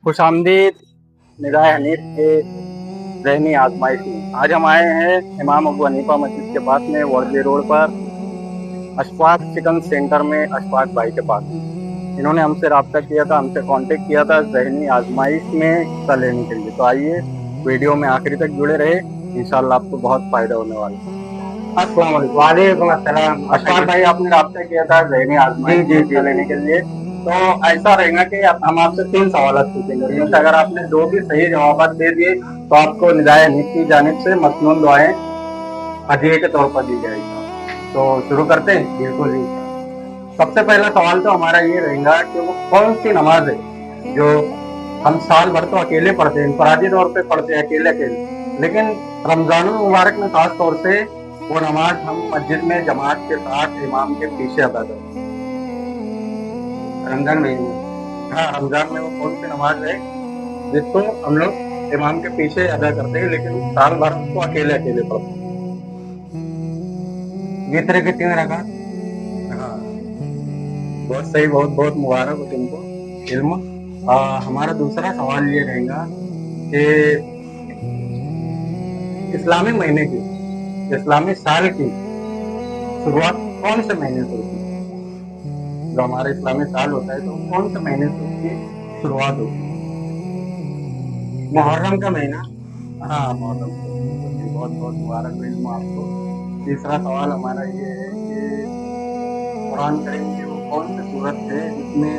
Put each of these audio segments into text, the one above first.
खुश आमदीद निगाह हनीफ के ज़हनी आजमाइश में। आज हम आए हैं इमाम अबू हनीफा मस्जिद के पास में, वर्ली रोड पर अशफाक चिकन सेंटर में, अशफाक भाई के पास में। इन्होंने हमसे रब्ता किया था, हमसे कांटेक्ट किया था ज़हनी आजमाइश में हिस्सा लेने के लिए। तो आइए वीडियो में आखिरी तक जुड़े रहे, इंशाल्लाह आपको बहुत फ़ायदा होने वाला है। अस्सलाम वालेकुम। वालेकुम अस्सलाम। अशफाक भाई, आपने रब्ता किया था ज़हनी आजमाइश में हिस्सा लेने के लिए। तो ऐसा रहेगा कि हम आपसे 3 सवाल पूछेंगे, जिनमें से अगर आपने 2 भी सही जवाब दे दिए तो आपको निगाह हनीफ की जानिब से मसनून दुआएं हदीये के तौर पर दी जाएगी। तो शुरू करते हैं। बिल्कुल जी। सबसे पहला सवाल तो हमारा ये रहेगा कि वो कौन सी नमाज है जो हम साल भर तो अकेले पढ़ते हैं, इंफरादी तौर पे पढ़ते हैं अकेले अकेले, लेकिन रमजान मुबारक में खास तौर से वो नमाज हम मस्जिद में जमात के साथ इमाम के पीछे अदा करते हैं रमजान महीने। हाँ, रमजान में वो कौन सी नमाज है जिसको हम लोग इमाम के पीछे अदा करते हैं, लेकिन साल भर उसको अकेले अकेले पढ़ते हैं? वित्र के 3 रकात। हाँ, बहुत सही, बहुत बहुत मुबारक हो तुमको इल्म। हमारा दूसरा सवाल ये रहेगा कि इस्लामी महीने की, इस्लामी साल की शुरुआत कौन से महीने से होती है? जो हमारा इस्लामी साल होता है तो कौन से महीने से उसकी शुरुआत होती है? मुहर्रम का महीना। हाँ, मुहर्रम से। बहुत बहुत मुबारक इल्म आपको। तीसरा सवाल हमारा ये है कि कुरान करीम की वो कौन सी सूरत है जिसमें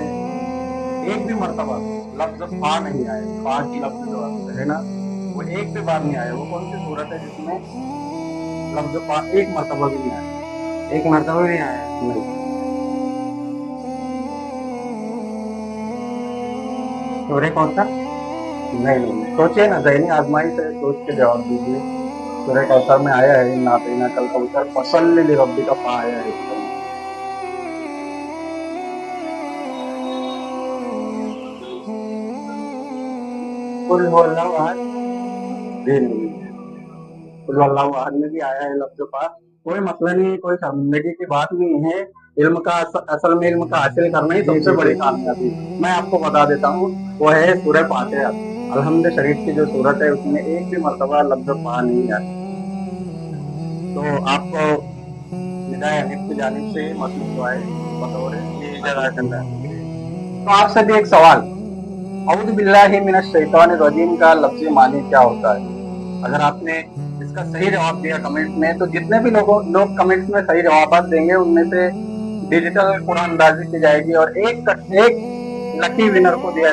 एक भी मर्तबा लफ्ज फा नहीं आए? फा की लफ्ज जो है ना, वो एक भी बार नहीं आया। वो कौन सी सूरत है जिसमें लफ्ज फा एक मर्तबा भी नहीं आया? एक मरतबा भी आया। नहीं। सूर्य कौन सा? नहीं, सोचिए ना, ज़हनी आजमाइश से सोच के जवाब दीजिए। सूरह कौसर में आया है ना, देना कल कौसर फसल्लि लिरब्बिका फा आया है इसमें। कुल हुवल्लाहु अहद। भी नहीं। कुल अल्लाहु अहद में भी आया है लफ्ज फा। कोई मसला नहीं, कोई शर्मिंदगी की बात नहीं है। इल्म का असल में इल्म का हासिल करना ही सबसे बड़ी कामयाबी। मैं आपको बता देता हूँ, वो है सूरह फातिहा। अलहम्द शरीफ की जो सूरत है उसमें एक भी मर्तबा लफ्ज फा नहीं है। तो आपको निगाह हनीफ की जानिब से मसनून दुआएं बतौर ये जरा करना है। तो आपसे भी एक सवाल, औज़ु बिल्लाहि मिनश शैतानिर रजीम का लफ्ज़ी मानी क्या होता है? अगर आपने इसका सही जवाब दिया कमेंट में, तो जितने भी लोग कमेंट्स में सही जवाब देंगे उनमें से डिजिटल कुरान अंदाजी की जाएगी और एक लकी विनर को दिया